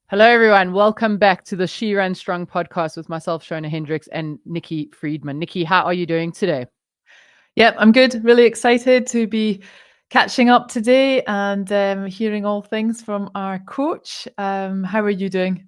Hello, everyone. Welcome back to the She Runs Strong podcast with myself, Shona Hendricks, and Nicky Freedman. Nicky, how are you doing today? Yep, I'm good. Really excited to be catching up today and hearing all things from our coach. How are you doing?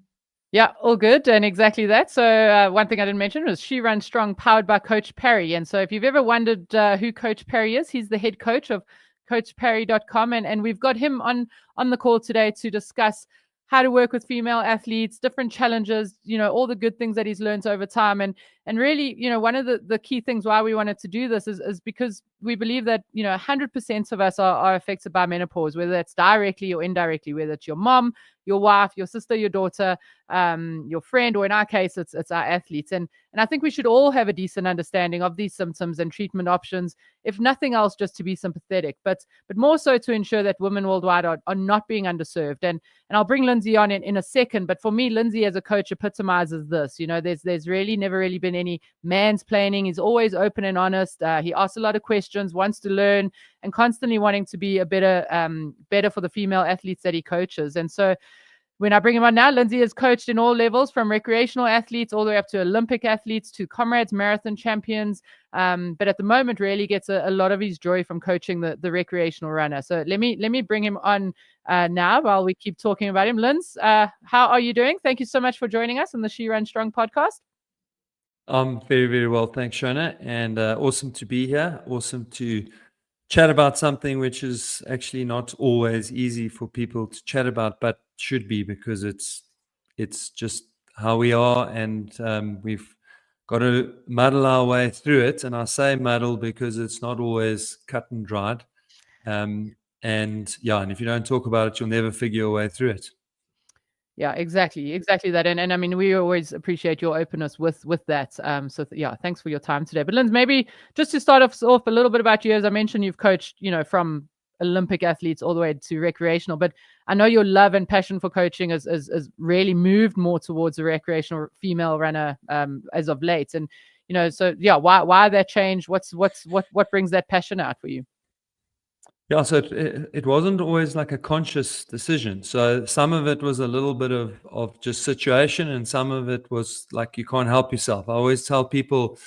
Yeah, all good. And exactly that. So one thing I didn't mention was She Runs Strong, powered by Coach Parry. And so if you've ever wondered who Coach Parry is, he's the head coach of coachparry.com. And we've got him on the call today to discuss how to work with female athletes, different challenges, all the good things that he's learned over time. And really, one of the key things why we wanted to do this is because we believe that, 100% of us are affected by menopause, whether that's directly or indirectly, whether it's your mom, your wife, your sister, your daughter, your friend, or in our case, it's our athletes. And I think we should all have a decent understanding of these symptoms and treatment options, if nothing else, just to be sympathetic, but more so to ensure that women worldwide are not being underserved. And I'll bring Lindsey on in a second. But for me, Lindsey as a coach epitomizes this. There's really never really been any mansplaining. He's always open and honest. He asks a lot of questions, wants to learn, and constantly wanting to be a better for the female athletes that he coaches. And so when I bring him on now, Lindsey has coached in all levels, from recreational athletes all the way up to Olympic athletes to comrades, marathon champions. But at the moment, really gets a lot of his joy from coaching the recreational runner. So let me bring him on now while we keep talking about him. Linz, how are you doing? Thank you so much for joining us on the She Run Strong podcast. I'm very, very well. Thanks, Shona. And awesome to be here. Awesome to chat about something which is actually not always easy for people to chat about, but should be, because it's just how we are, and we've got to muddle our way through it. And I say muddle because it's not always cut and dried. And if you don't talk about it, you'll never figure your way through it. Yeah, exactly that. And I mean, we always appreciate your openness with that. Thanks for your time today. But Linz, maybe just to start off a little bit about you. As I mentioned, you've coached, from Olympic athletes all the way to recreational, but I know your love and passion for coaching has really moved more towards a recreational female runner as of late. And why that change? What brings that passion out for you? Yeah, so it wasn't always like a conscious decision. So some of it was a little bit of just situation, and some of it was like you can't help yourself. I always tell people,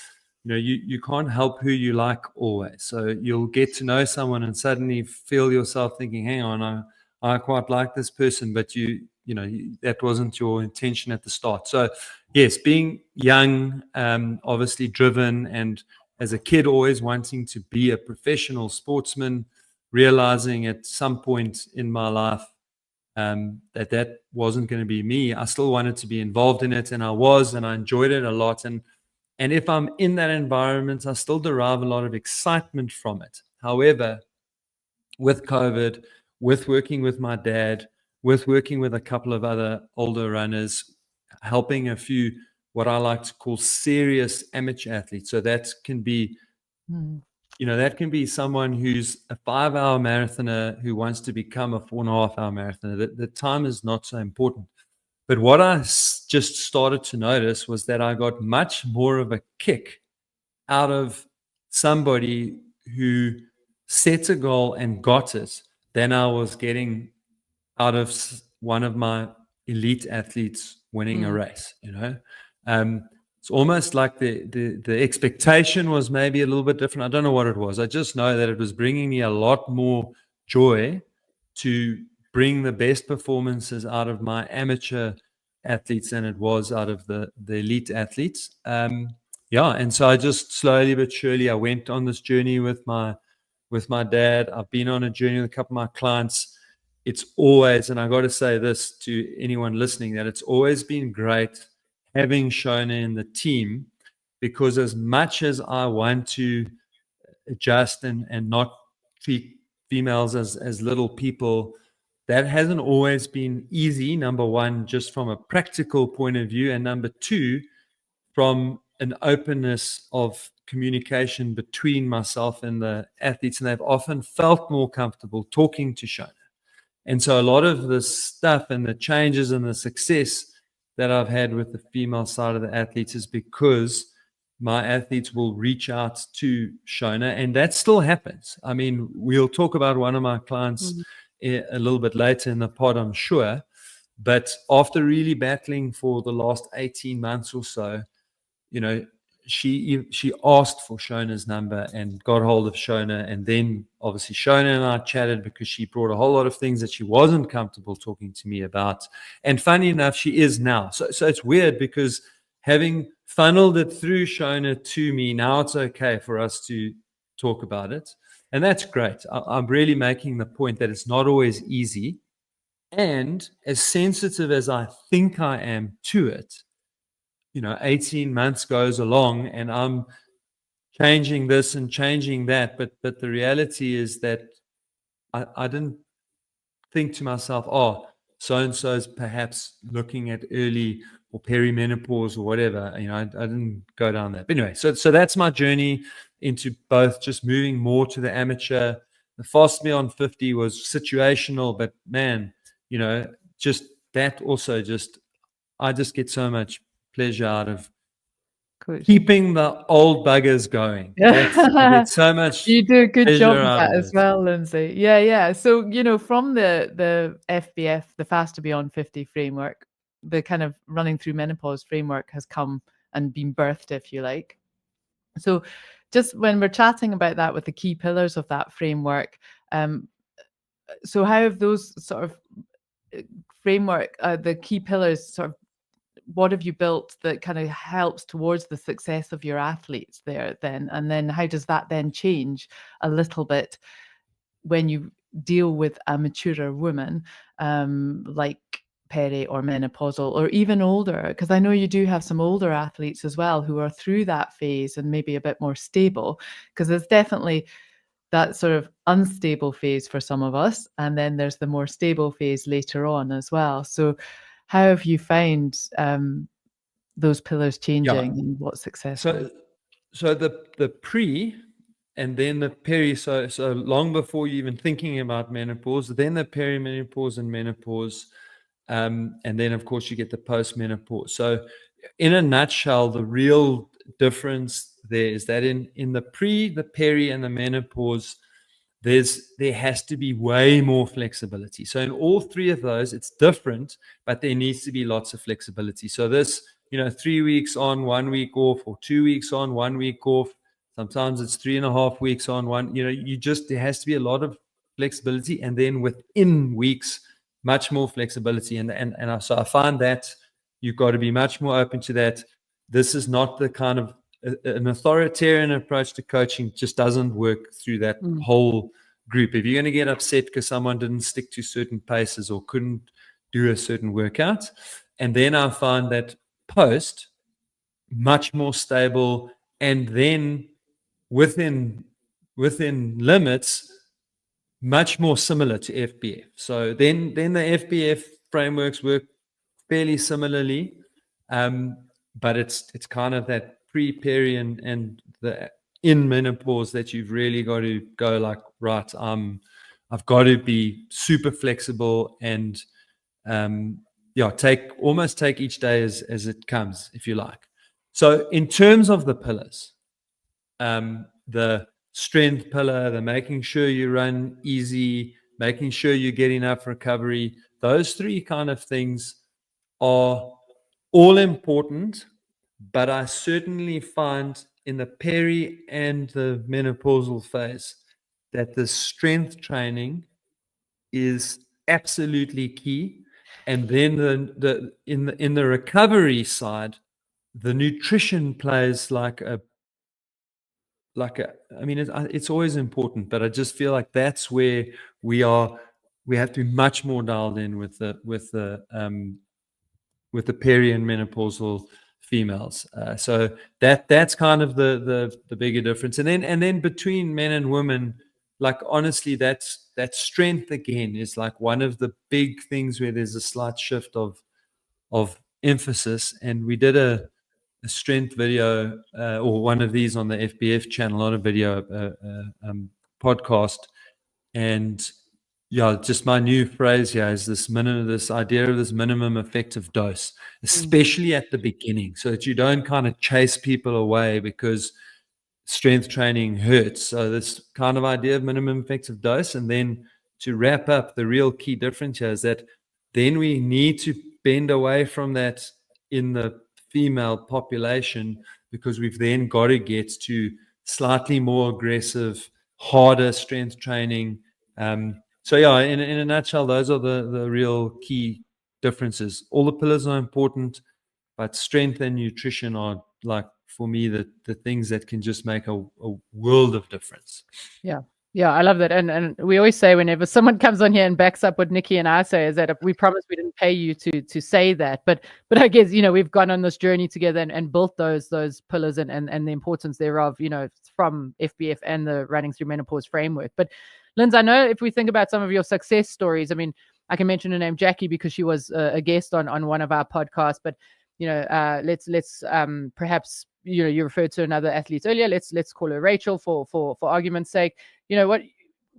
you can't help who you like always. So you'll get to know someone and suddenly feel yourself thinking, hang on, I quite like this person, but that wasn't your intention at the start. So yes, being young, obviously driven, and as a kid always wanting to be a professional sportsman, realizing at some point in my life that wasn't going to be me. I still wanted to be involved in it, and I was, and I enjoyed it a lot. And if I'm in that environment, I still derive a lot of excitement from it. However, with COVID, with working with my dad, with working with a couple of other older runners, helping a few what I like to call serious amateur athletes. So that can be that can be someone who's a 5-hour marathoner who wants to become a 4.5-hour marathoner. The time is not so important. But what I just started to notice was that I got much more of a kick out of somebody who set a goal and got it than I was getting out of one of my elite athletes winning a race. It's almost like the expectation was maybe a little bit different. I don't know what it was. I just know that it was bringing me a lot more joy to bring the best performances out of my amateur athletes than it was out of the elite athletes. And so I just slowly but surely, I went on this journey with my dad. I've been on a journey with a couple of my clients. It's always, and I got to say this to anyone listening, that it's always been great having Shona in the team, because as much as I want to adjust and not treat females as little people, that hasn't always been easy. Number one, just from a practical point of view, and number two, from an openness of communication between myself and the athletes, and they've often felt more comfortable talking to Shona. And so a lot of the stuff and the changes and the success that I've had with the female side of the athletes is because my athletes will reach out to Shona, and that still happens. I mean, we'll talk about one of my clients a little bit later in the pod, I'm sure. But after really battling for the last 18 months or so, she asked for Shona's number and got hold of Shona. And then obviously Shona and I chatted because she brought a whole lot of things that she wasn't comfortable talking to me about. And funny enough, she is now. So it's weird because having funneled it through Shona to me, now it's okay for us to talk about it. And that's great. I'm really making the point that it's not always easy. And as sensitive as I think I am to it, 18 months goes along and I'm changing this and changing that. But the reality is that I didn't think to myself, oh, so-and-so is perhaps looking at early or perimenopause or whatever. I didn't go down that. But anyway, so that's my journey into both just moving more to the amateur. The Fast Me on 50 was situational, but man, just that also I just get so much pleasure out of keeping the old buggers going. I get so much. You do a good job pleasure of out that of as it. well, Lindsey. Yeah. So, from the FBF, the Faster Beyond 50 framework, the kind of running through menopause framework has come and been birthed, if you like. So just when we're chatting about that with the key pillars of that framework, so how have those sort of framework, the key pillars, sort of, what have you built that kind of helps towards the success of your athletes there then? And then how does that then change a little bit when you deal with a maturer woman, like peri or menopausal or even older? Because I know you do have some older athletes as well who are through that phase and maybe a bit more stable, because there's definitely that sort of unstable phase for some of us, and then there's the more stable phase later on as well. So how have you found those pillars changing and what's successful? So the pre and then the peri, so long before you even thinking about menopause, then the perimenopause and menopause, and then of course you get the postmenopause. So in a nutshell, the real difference there is that in the pre, the peri, and the menopause, there has to be way more flexibility. So in all three of those, it's different, but there needs to be lots of flexibility. So this, 3 weeks on, 1 week off, or 2 weeks on, 1 week off. Sometimes it's 3.5 weeks on, one. There has to be a lot of flexibility, and then within weeks, much more flexibility. So I find that you've got to be much more open to that. This is not the kind of an authoritarian approach to coaching just doesn't work through that whole group. If you're going to get upset because someone didn't stick to certain paces or couldn't do a certain workout, and then I find that post much more stable, and then within limits much more similar to FBF. So then the FBF frameworks work fairly similarly, but it's kind of that pre-peri and the in menopause that you've really got to go like, right, I've got to be super flexible and take each day as it comes, if you like. So in terms of the pillars, the strength pillar, the making sure you run easy, making sure you get enough recovery, those three kind of things are all important, but I certainly find in the peri and the menopausal phase that the strength training is absolutely key. And then in the recovery side, the nutrition plays it's always important, but I just feel like that's where we have to be much more dialed in with the peri and menopausal females. So that's kind of the bigger difference. And then between men and women, like honestly, that strength again is like one of the big things where there's a slight shift of emphasis. And we did a strength video or one of these on the FBF channel, not a video, podcast. And just my new phrase here is this idea of this minimum effective dose, especially at the beginning, so that you don't kind of chase people away because strength training hurts. So this kind of idea of minimum effective dose. And then to wrap up, the real key difference here is that then we need to bend away from that in the female population, because we've then got to get to slightly more aggressive, harder strength training. So yeah, in a nutshell, those are the real key differences. All the pillars are important, but strength and nutrition are, like, for me, the things that can just make a world of difference. Yeah, I love that. And we always say, whenever someone comes on here and backs up what Nicky and I say, is that we promise we didn't pay you to say that. But I guess, we've gone on this journey together and built those pillars and the importance thereof, from FBF and the Running Through Menopause framework. But Linz, I know if we think about some of your success stories, I mean, I can mention her name, Jackie, because she was a guest on one of our podcasts. But let's perhaps, you referred to another athlete earlier. Let's call her Rachel for argument's sake. What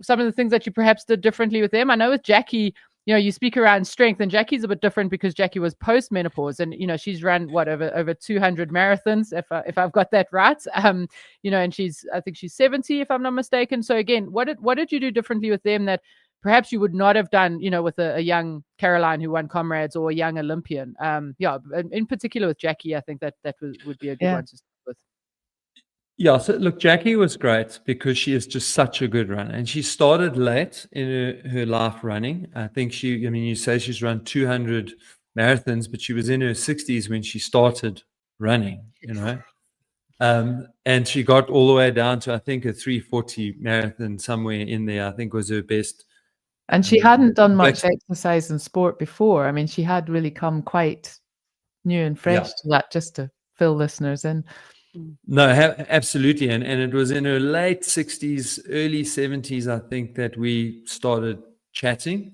some of the things that you perhaps did differently with them? I know with Jackie, you speak around strength, and Jackie's a bit different because Jackie was post-menopause, and she's run over 200 marathons, if I've got that right. And I think she's 70, if I'm not mistaken. So again, what did you do differently with them that perhaps you would not have done, with a young Caroline who won Comrades, or a young Olympian? In particular with Jackie, I think that would be a good one to start with. Yeah, so look, Jackie was great because she is just such a good runner, and she started late in her life running. I think you say she's run 200 marathons, but she was in her 60s when she started running, and she got all the way down to, I think, a 340 marathon somewhere in there, I think was her best. And she hadn't done much exercise and sport before. I mean, she had really come quite new and fresh to that, just to fill listeners in. No, absolutely. And it was in her late 60s, early 70s, I think, that we started chatting,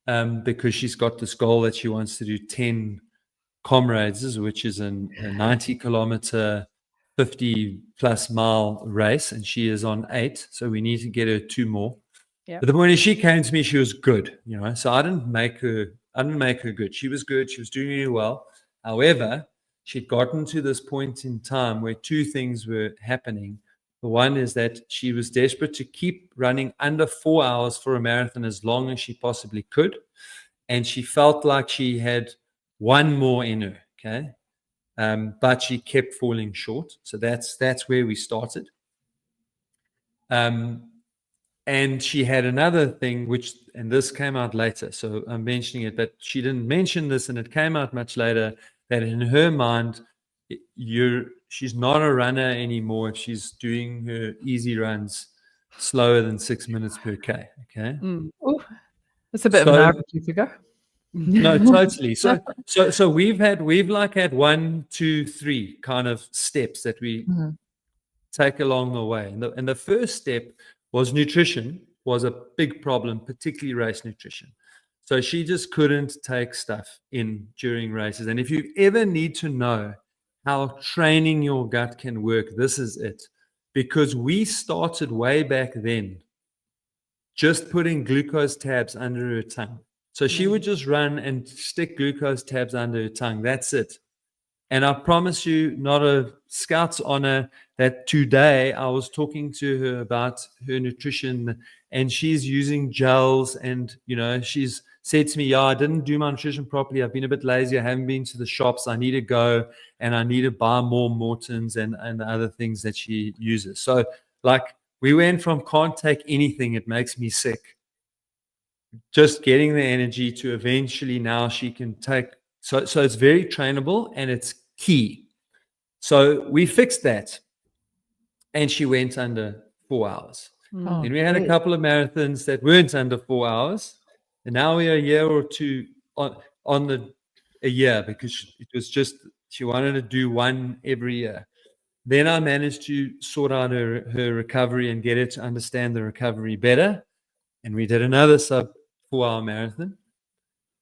because she's got this goal that she wants to do 10 Comrades, which is a 90 kilometer, 50 plus mile race. And she is on 8. So we need to get her 2 more. But the point is, she came to me, she was good, so I didn't make her good. She was good. She was doing really well. However, she'd gotten to this point in time where 2 things were happening. The one is that she was desperate to keep running under 4 hours for a marathon as long as she possibly could. And she felt like she had 1 more in her. Okay. But she kept falling short. So that's where we started. And she had another thing, and this came out later, so I'm mentioning it, but she didn't mention this, and it came out much later, that in her mind, she's not a runner anymore if she's doing her easy runs slower than 6 minutes per K. Okay. Oh, that's a bit of an arbitrary figure. No, totally. So we've had 1, 2, 3 kind of steps that we take along the way. And the first step was nutrition was a big problem, particularly race nutrition. So she just couldn't take stuff in during races. And if you ever need to know how training your gut can work, this is it. Because we started way back then just putting glucose tabs under her tongue. So she would just run and stick glucose tabs under her tongue. That's it. And I promise you, not a Scout's honor, that today I was talking to her about her nutrition, and she's using gels, and she's said to me, I didn't do my nutrition properly. I've been a bit lazy. I haven't been to the shops. I need to go, and I need to buy more Mortons and the other things that she uses. So we went from can't take anything, it makes me sick, just getting the energy, to eventually now she can take. So it's very trainable, and it's key. So we fixed that, and she went under 4 hours. Then we had a couple of marathons that weren't under 4 hours, and now we're a year or 2 on a year, because it was just she wanted to do 1 every year. Then I managed to sort out her recovery and get her to understand the recovery better, and we did another sub 4 hour marathon.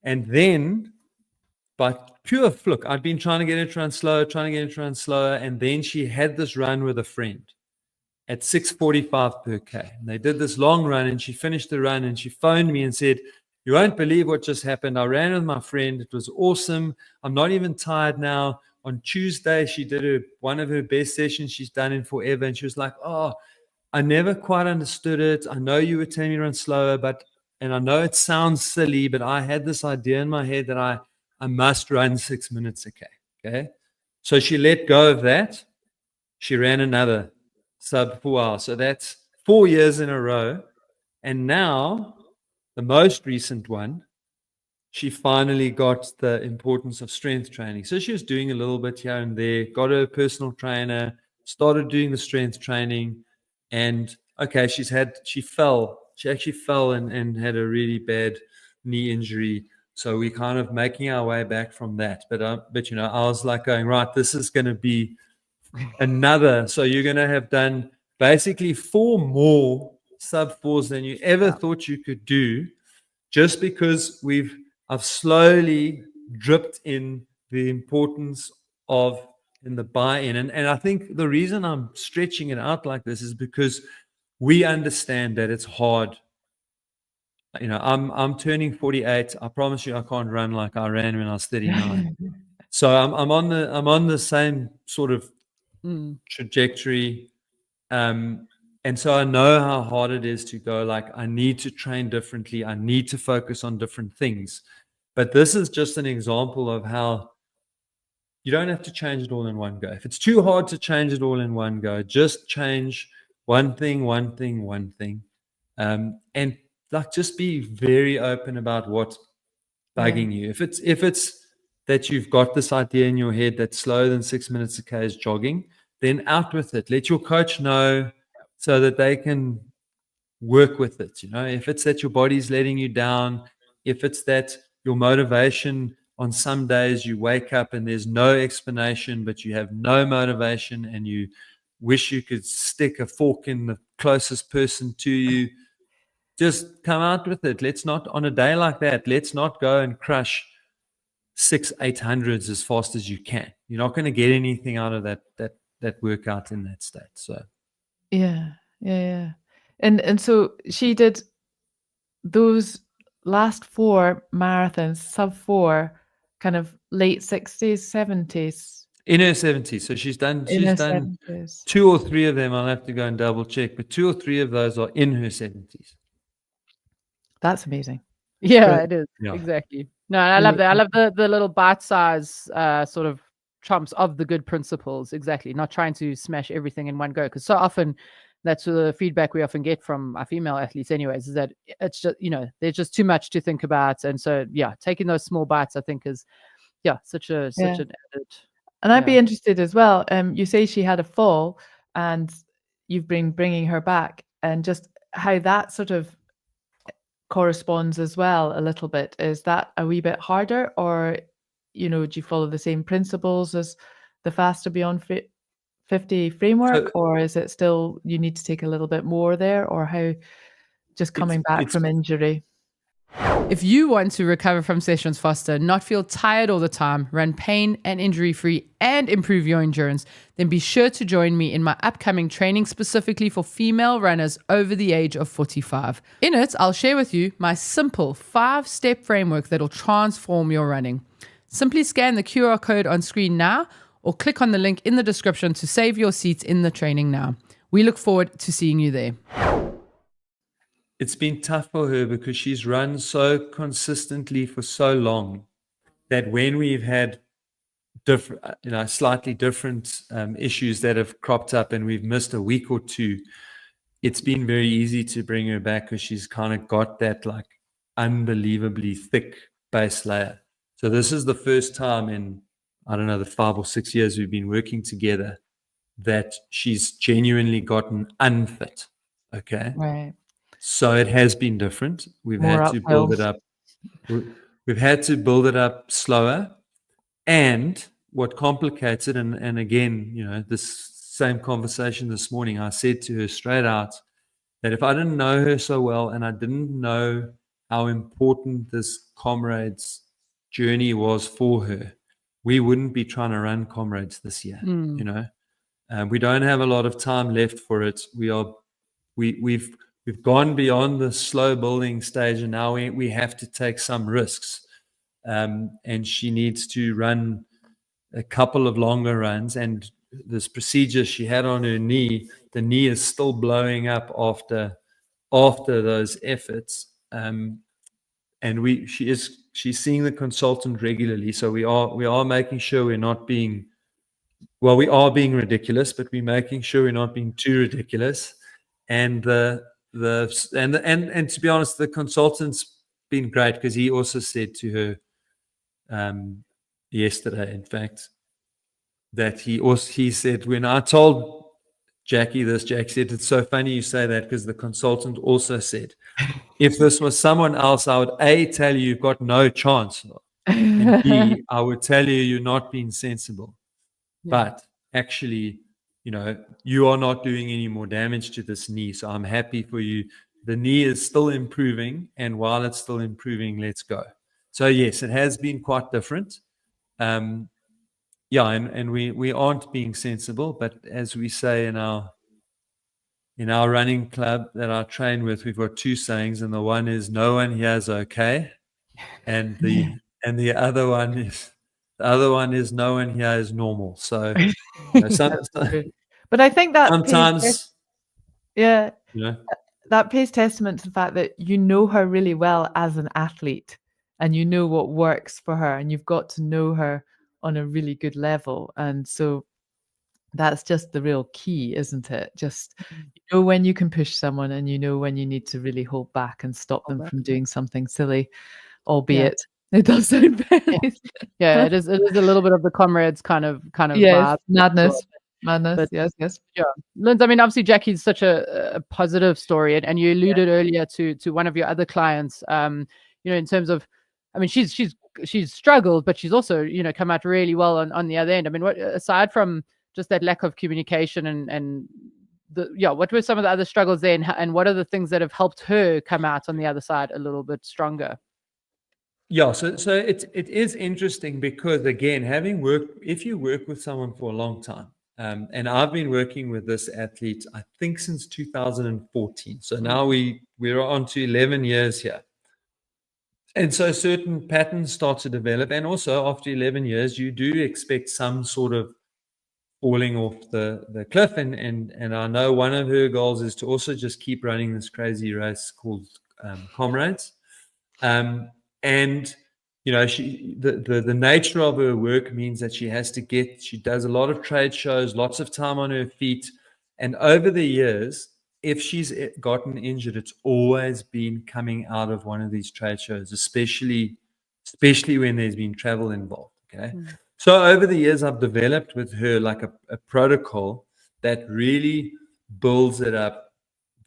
And then, by pure fluke, I'd been trying to get her to run slower, and then she had this run with a friend at 6:45 per K. And they did this long run, and she finished the run, and she phoned me and said, "You won't believe what just happened. I ran with my friend. It was awesome. I'm not even tired now." On Tuesday, she did one of her best sessions she's done in forever, and she was like, "Oh, I never quite understood it. I know you were telling me to run slower, but and I know it sounds silly, but I had this idea in my head that I must run 6 minutes a K. Okay. So she let go of that. She ran another sub 4 hours. So that's 4 years in a row. And now the most recent one, she finally got the importance of strength training. So she was doing a little bit here and there, got her personal trainer, started doing the strength training. And okay, she actually fell and had a really bad knee injury. So we're kind of making our way back from that. But I was like going, right, this is going to be another. So you're going to have done basically 4 more sub 4s than you ever thought you could do, just because I've slowly dripped in the importance of in the buy-in. And I think the reason I'm stretching it out like this is because we understand that it's hard. I'm turning 48. I promise you I can't run like I ran when I was 39. So I'm on the same sort of trajectory. And so I know how hard it is to go, like, I need to train differently. I need to focus on different things. But this is just an example of how you don't have to change it all in one go. If it's too hard to change it all in one go, just change one thing. And like, just be very open about what's bugging you. If it's that you've got this idea in your head that slower than 6 minutes a K is jogging, then out with it. Let your coach know so that they can work with it. If it's that your body's letting you down, if it's that your motivation on some days you wake up and there's no explanation, but you have no motivation and you wish you could stick a fork in the closest person to you, just come out with it. Let's not, on a day like that, let's not go and crush 800s as fast as you can. You're not going to get anything out of that workout in that state. So Yeah. And so she did those last 4 marathons, sub 4, kind of late 60s, 70s. In her 70s. So she's done 70s. 2 or 3 of them. I'll have to go and double check, but 2 or 3 of those are in her 70s. That's amazing. Yeah, it is. Yeah. Exactly. No, and I love that. I love the little bite size sort of chomps of the good principles. Exactly. Not trying to smash everything in one go. Because so often that's the feedback we often get from our female athletes anyways, is that it's just, there's just too much to think about. And so, yeah, taking those small bites, I think is, such an added. And I'd be interested as well. You say she had a fall and you've been bringing her back, and just how that sort of corresponds as well a little bit. Is that a wee bit harder, or, do you follow the same principles as the Faster Beyond 50 framework, or is it still you need to take a little bit more there, or how just coming back from injury? If you want to recover from sessions faster, not feel tired all the time, run pain and injury free, and improve your endurance, then be sure to join me in my upcoming training specifically for female runners over the age of 45. In it, I'll share with you my simple 5-step framework that will transform your running. Simply scan the QR code on screen now, or click on the link in the description to save your seats in the training now. We look forward to seeing you there. It's been tough for her because she's run so consistently for so long that when we've had different, slightly different issues that have cropped up and we've missed a week or 2, it's been very easy to bring her back because she's kind of got that like unbelievably thick base layer. So this is the first time in, I don't know, the 5 or 6 years we've been working together that she's genuinely gotten unfit. Okay. Right. So it has been different. We've had to build it up. We've had to build it up slower. And what complicates it, and again, this same conversation this morning, I said to her straight out that if I didn't know her so well and I didn't know how important this Comrades journey was for her, we wouldn't be trying to run Comrades this year. We don't have a lot of time left for it. We've gone beyond the slow building stage, and now we have to take some risks. And she needs to run a couple of longer runs. And this procedure she had on her knee, the knee is still blowing up after those efforts. and she's seeing the consultant regularly. So we are making sure we're not being, well, we are being ridiculous, but we're making sure we're not being too ridiculous. And and to be honest, the consultant's been great, because he also said to her yesterday, in fact, that he said, when I told Jackie this, Jack said, it's so funny you say that, because the consultant also said, if this was someone else, I would A, tell you you've got no chance, and B, I would tell you you're not being sensible. Yeah. But actually, you are not doing any more damage to this knee. So I'm happy for you. The knee is still improving. And while it's still improving, let's go. So yes, it has been quite different. And we aren't being sensible, but as we say in our running club that I train with, we've got two sayings, and the one is no one here is okay. And the other one is no one here is normal. So but I think that sometimes, that pays testament to the fact that you know her really well as an athlete, and you know what works for her, and you've got to know her on a really good level. And so that's just the real key, isn't it? Just when you can push someone, and when you need to really hold back and stop them from doing something silly, albeit it does sound very it is a little bit of the comrades kind of yes, vibe. Madness. But, yes. Yeah. Lindsey, I mean, obviously Jackie's such a positive story, and you alluded earlier to one of your other clients, in terms of, I mean, she's struggled, but she's also, come out really well on the other end. I mean, what, aside from just that lack of communication and what were some of the other struggles there, and what are the things that have helped her come out on the other side a little bit stronger? Yeah, so it is interesting, because again, if you work with someone for a long time, and I've been working with this athlete, I think, since 2014. So now we're on to 11 years here. And so certain patterns start to develop. And also after 11 years, you do expect some sort of falling off the cliff. And I know one of her goals is to also just keep running this crazy race called Comrades. And the nature of her work means that she does a lot of trade shows, lots of time on her feet. And over the years, if she's gotten injured, it's always been coming out of one of these trade shows, especially when there's been travel involved. Okay. So over the years, I've developed with her like a protocol that really builds it up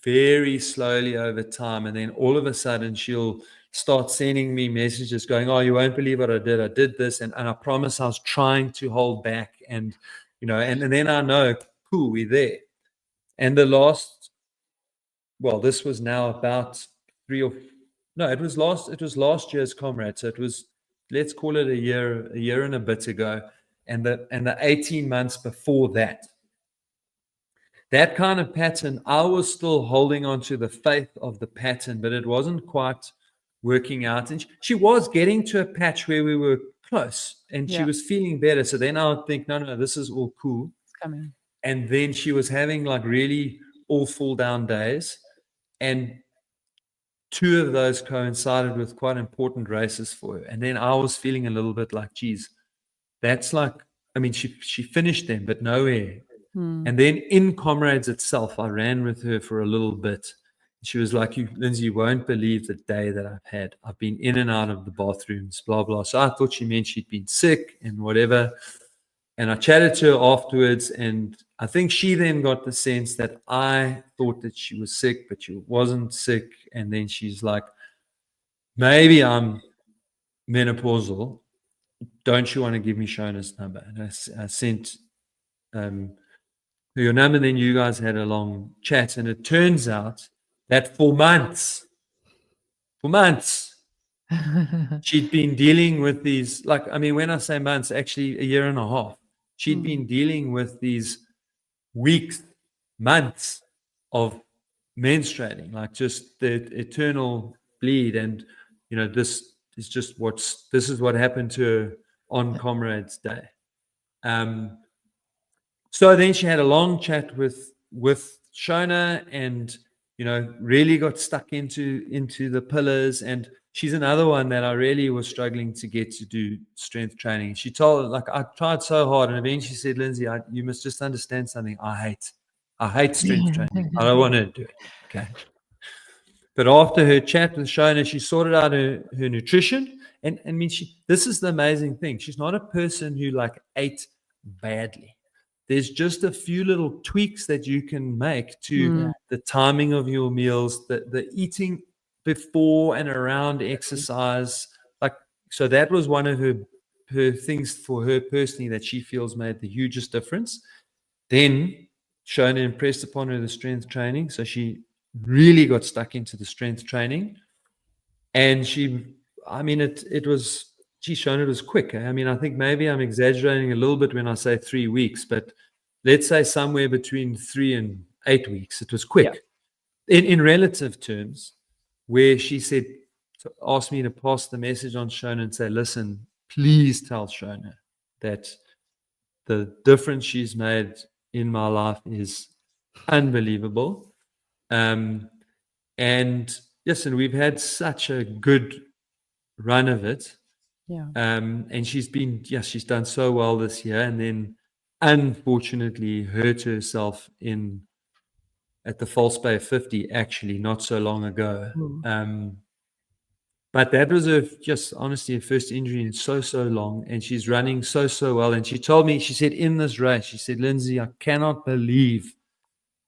very slowly over time. And then all of a sudden she'll start sending me messages going, oh, you won't believe what I did. I did this. And I promise I was trying to hold back. And, and then I know, cool, we're there. And this was now about it was last year's Comrade. So it was, let's call it a year and a bit ago. And the 18 months before that kind of pattern, I was still holding on to the faith of the pattern, but it wasn't quite working out. And she was getting to a patch where we were close, and she was feeling better. So then I would think, no, this is all cool. It's coming. And then she was having like really awful down days. And 2 of those coincided with quite important races for her. And then I was feeling a little bit like, geez, that's like, I mean, she finished them, but nowhere. And then in Comrades itself, I ran with her for a little bit. She was like, Lindsey, you won't believe the day that I've had. I've been in and out of the bathrooms, blah, blah. So I thought she meant she'd been sick and whatever. And I chatted to her afterwards, and I think she then got the sense that I thought that she was sick, but she wasn't sick. And then she's like, maybe I'm menopausal. Don't you want to give me Shona's number? And I sent your number. Then you guys had a long chat, and it turns out that for months, she'd been dealing with these, like, I mean, when I say months, actually a year and a half, she'd been dealing with these weeks, months of menstruating, like just the eternal bleed. And, this is what happened to her on Comrades Day. So then she had a long chat with Shona, and really got stuck into the pillars. And she's another one that I really was struggling to get to do strength training. She told, like, I tried so hard, and eventually she said, Lindsey, you must just understand something. I hate strength training. I don't want to do it. Okay. But after her chat with Shona, she sorted out her nutrition. And I mean, this is the amazing thing. She's not a person who like ate badly. There's just a few little tweaks that you can make to the timing of your meals, the eating before and around exercise. Like, so that was one of her things for her personally that she feels made the hugest difference. Then Shona impressed upon her the strength training. So she really got stuck into the strength training. And it was, Shona, it was quick. I mean, I think maybe I'm exaggerating a little bit when I say 3 weeks, but let's say somewhere between 3 and 8 weeks. It was quick in relative terms, where she said, asked me to pass the message on Shona and say, listen, please tell Shona that the difference she's made in my life is unbelievable. And yes, and we've had such a good run of it. Yeah. And she's done so well this year, and then unfortunately hurt herself at the False Bay 50 actually not so long ago. But that was honestly her first injury in so long, and she's running so well. And she told me, she said, in this race, she said, Lindsey, I cannot believe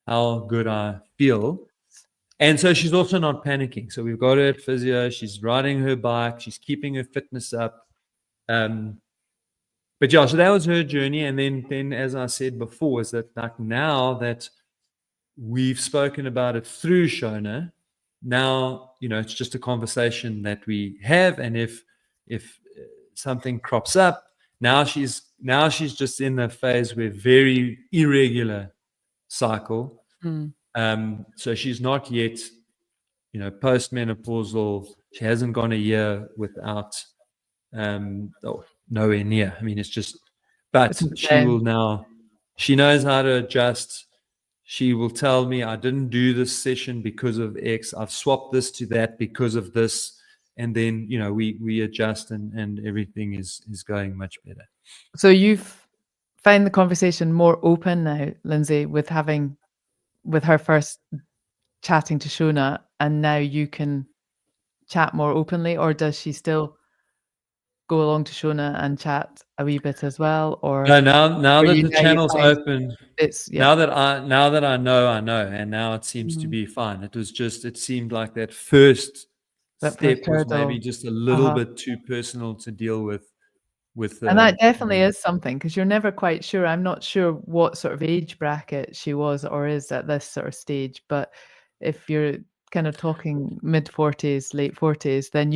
how good I feel. And so she's also not panicking. So we've got her at physio. She's riding her bike. She's keeping her fitness up. But yeah, so that was her journey. And then as I said before, is that like now that we've spoken about it through Shona, now, it's just a conversation that we have. And if something crops up, now she's just in the phase where very irregular cycle. So she's not yet, postmenopausal. She hasn't gone a year without, nowhere near. I mean, it's just, but she knows how to adjust. She will tell me, I didn't do this session because of X. I've swapped this to that because of this. And then, we adjust and everything is going much better. So you've found the conversation more open now, Lindsey, with her first chatting to Shona, and now you can chat more openly, or does she still go along to Shona and chat a wee bit as well? Or no, now that the channel's open, now that I know, and now it seems to be fine. It seemed like that first step was maybe just a little bit too personal to deal with. And that definitely is something, because you're never quite sure. I'm not sure what sort of age bracket she was or is at this sort of stage, but if you're kind of talking mid-40s, late 40s, then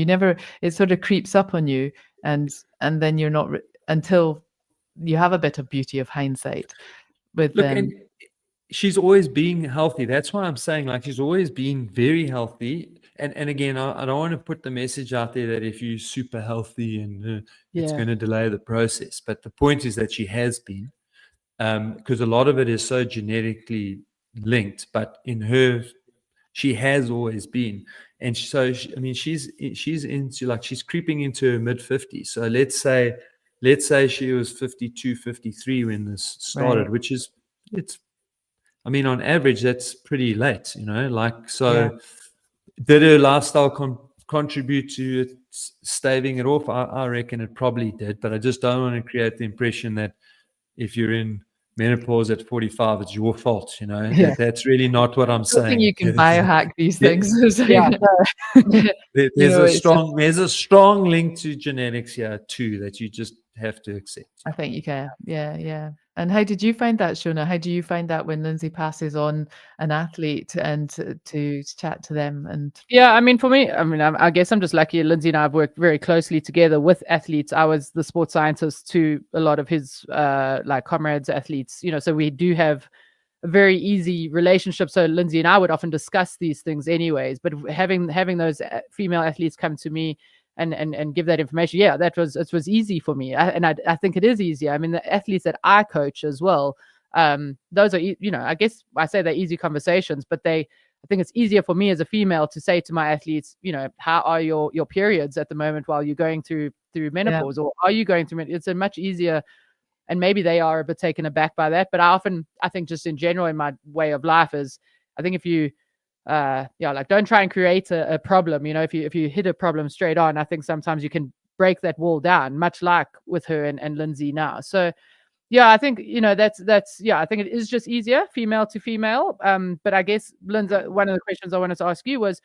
it sort of creeps up on you, and then you're not until you have a bit of beauty of hindsight with them. And she's always been healthy. That's why I'm saying, like, she's always been very healthy. And again, I don't want to put the message out there that if you're super healthy and it's going to delay the process. But the point is that she has been, because a lot of it is so genetically linked. But in her, she has always been. And so, she's into, like, she's creeping into her mid-50s. So let's say she was 52, 53 when this started, which is, on average, that's pretty late, did her lifestyle contribute to it staving it off? I reckon it probably did, but I just don't want to create the impression that if you're in menopause at 45, it's your fault, that's really not what I'm saying. I think you can biohack these things. There's a strong link to genetics here too that you just have to accept. I think you can. Yeah. And how did you find that, Shona? How do you find that when Lindsey passes on an athlete and to chat to them? And for me, I guess I'm just lucky. Lindsey and I have worked very closely together with athletes. I was the sports scientist to a lot of his comrades, athletes. So we do have a very easy relationship. So Lindsey and I would often discuss these things anyways. But having those female athletes come to me and give that information, it was easy for me. I think it is easier. The athletes that I coach as well, those are, I guess I say they're easy conversations, but they I think it's easier for me as a female to say to my athletes, how are your periods at the moment while you're going through menopause, or are you going through it? It's a much easier, and maybe they are a bit taken aback by that. But I think just in general in my way of life is, I think if you, don't try and create a problem. If you hit a problem straight on, I think sometimes you can break that wall down, much like with her and Lindsey now. So yeah, I think I think it is just easier female to female. But I guess, Lindsey, one of the questions I wanted to ask you was,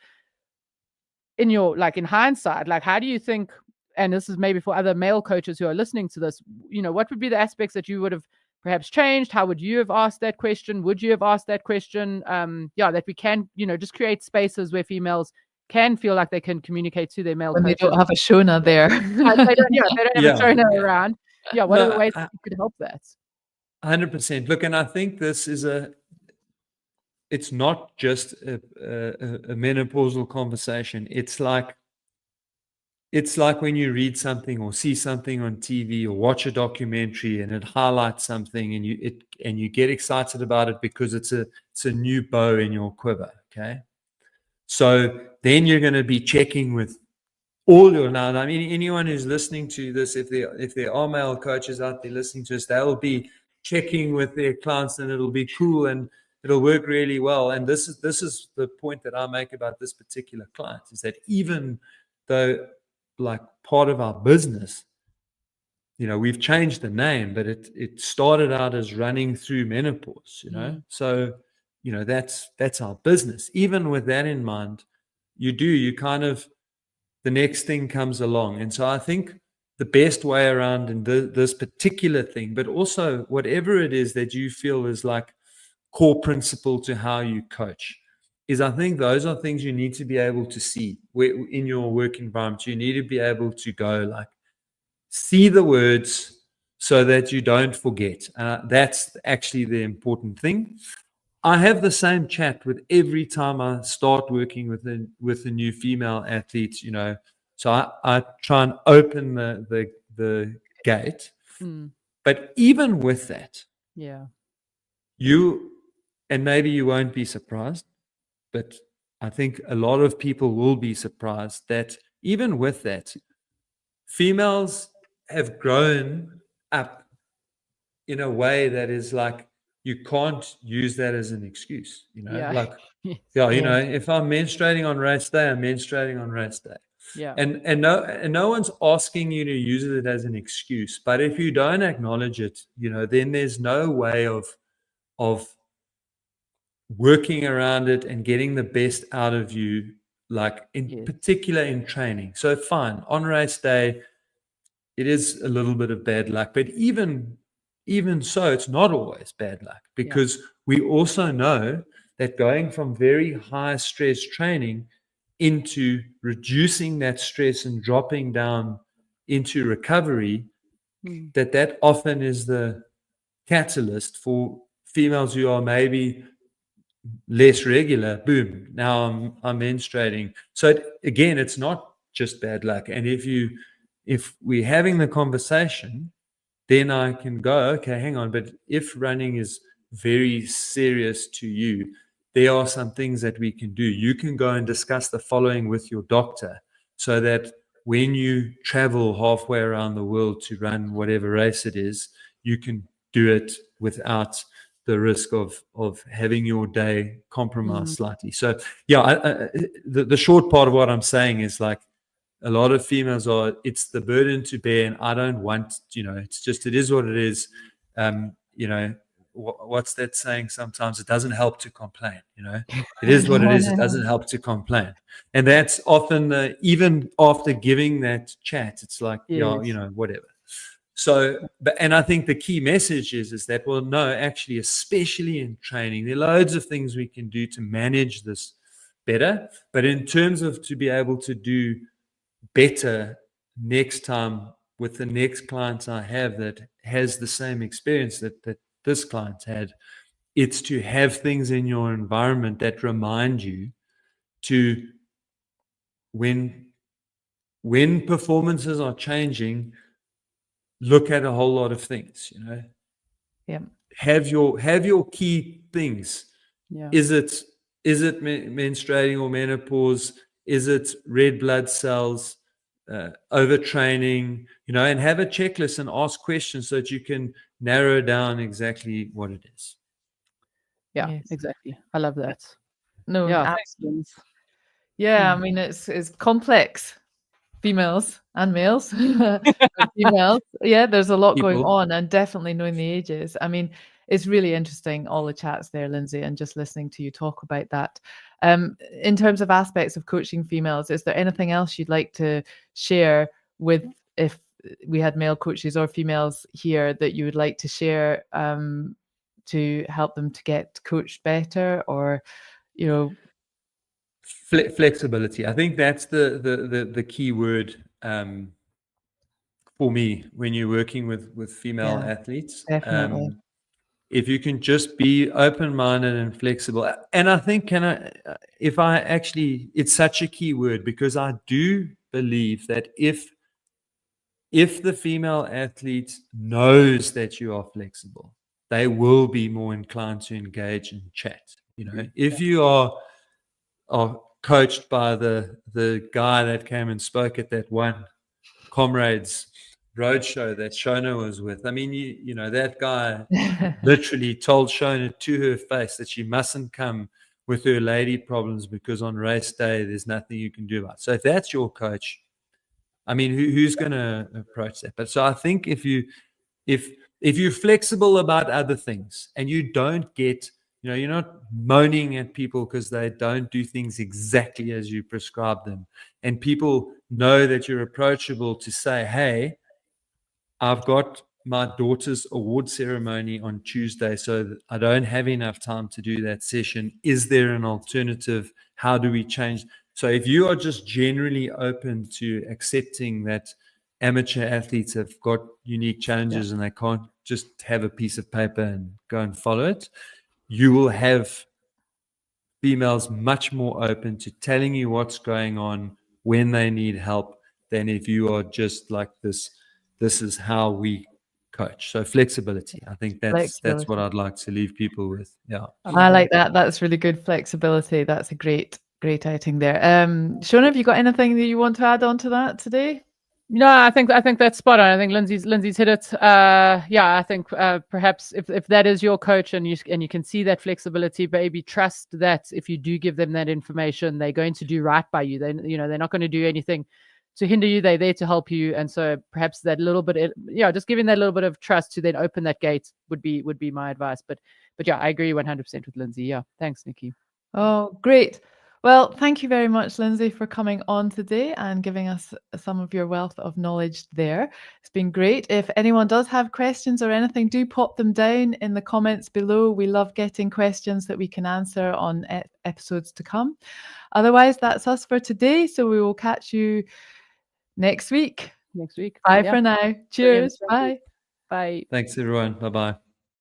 in hindsight, how do you think, and this is maybe for other male coaches who are listening to this, what would be the aspects that you would have perhaps changed? How would you have asked that question? Would you have asked that question? That we can, just create spaces where females can feel like they can communicate to their male when coaches. they don't have a Shona there. They don't have a Shona around. Yeah, what are the ways that you could help that? 100%. Look, and I think this is it's not just a menopausal conversation. It's like when you read something or see something on TV or watch a documentary and it highlights something and you get excited about it because it's a new bow in your quiver. Okay. So then you're going to be checking with all your, now, I mean, anyone who's listening to this, if there are male coaches out there listening to us, they'll be checking with their clients, and it'll be cool and it'll work really well. And this is the point that I make about this particular client, is that even though, like, part of our business, we've changed the name, but it started out as running through menopause, so that's our business. Even with that in mind, you kind of, the next thing comes along. And so I think the best way around in this particular thing, but also whatever it is that you feel is like core principle to how you coach, is I think those are things you need to be able to see in your work environment. You need to be able to go, see the words so that you don't forget. That's actually the important thing. I have the same chat with every time I start working with a new female athlete, So I try and open the gate. But even with that, and maybe you won't be surprised, but I think a lot of people will be surprised that even with that, females have grown up in a way that is like, you can't use that as an excuse, if I'm menstruating on race day, I'm menstruating on race day. Yeah. And no one's asking you to use it as an excuse. But if you don't acknowledge it, then there's no way of working around it and getting the best out of you, particular in training. So fine, on race day, it is a little bit of bad luck, but even so, it's not always bad luck, because we also know that going from very high stress training into reducing that stress and dropping down into recovery, that often is the catalyst for females who are maybe less regular. Boom, now I'm menstruating. So again, it's not just bad luck. And if we're having the conversation, then I can go, okay, hang on, but if running is very serious to you, there are some things that we can do. You can go and discuss the following with your doctor, so that when you travel halfway around the world to run whatever race it is, you can do it without the risk of having your day compromised slightly. So the short part of what I'm saying is, a lot of females it's the burden to bear, and I don't want, it is what it is. What's that saying? Sometimes it doesn't help to complain, it is what it is. It doesn't help to complain. And that's often, even after giving that chat, it's like, whatever. So, and I think the key message is that, well, no, actually, especially in training, there are loads of things we can do to manage this better. But in terms of to be able to do better next time with the next clients I have that has the same experience that this client had, it's to have things in your environment that remind you to, when performances are changing, look at a whole lot of things, have your key things. Is it Is it menstruating or menopause? Is it red blood cells, overtraining, and have a checklist and ask questions so that you can narrow down exactly what it is. Yeah, Yes. exactly. I love that. No, Yeah, excellent. Yeah, I mean, it's complex, females and males. But females, yeah, there's a lot going People. on, and definitely knowing the ages. I mean, it's really interesting, all the chats there, Lindsay, and just listening to you talk about that. In terms of aspects of coaching females, is there anything else you'd like to share with, if we had male coaches or females here, that you would like to share to help them to get coached better, or, Flexibility. I think that's the key word for me when you're working with female Yeah, athletes. definitely. If you can just be open-minded and flexible. And I think, it's such a key word, because I do believe that if the female athlete knows that you are flexible, they will be more inclined to engage and chat. If you are coached by the guy that came and spoke at that one Comrades roadshow that Shona was with. I mean, that guy literally told Shona to her face that she mustn't come with her lady problems, because on race day there's nothing you can do about it. So if that's your coach, I mean, who's going to approach that? But so I think if you're flexible about other things, and you don't get, you're not moaning at people because they don't do things exactly as you prescribe them, and people know that you're approachable to say, hey, I've got my daughter's award ceremony on Tuesday, so I don't have enough time to do that session. Is there an alternative? How do we change? So if you are just generally open to accepting that amateur athletes have got unique challenges and they can't just have a piece of paper and go and follow it, you will have females much more open to telling you what's going on when they need help, than if you are just like this is how we coach. So flexibility, I think that's what I'd like to leave people with. Yeah, I like that. That's really good, flexibility. That's a great outing there. Shona, have you got anything that you want to add on to that today? No, I think that's spot on. I think Lindsay's hit it. Yeah, I think perhaps if that is your coach, and you can see that flexibility, baby, trust that if you do give them that information, they're going to do right by you. They're not going to do anything to hinder you. They're there to help you, and so perhaps that little bit, just giving that little bit of trust to then open that gate would be my advice. But yeah, I agree 100% with Lindsay. Yeah, thanks, Nicky. Oh, great. Well, thank you very much, Lindsay, for coming on today and giving us some of your wealth of knowledge there. It's been great. If anyone does have questions or anything, do pop them down in the comments below. We love getting questions that we can answer on episodes to come. Otherwise, that's us for today. So we will catch you next week. Next week. Bye for now. Cheers. Brilliant. Bye. Bye. Thanks everyone. Bye-bye.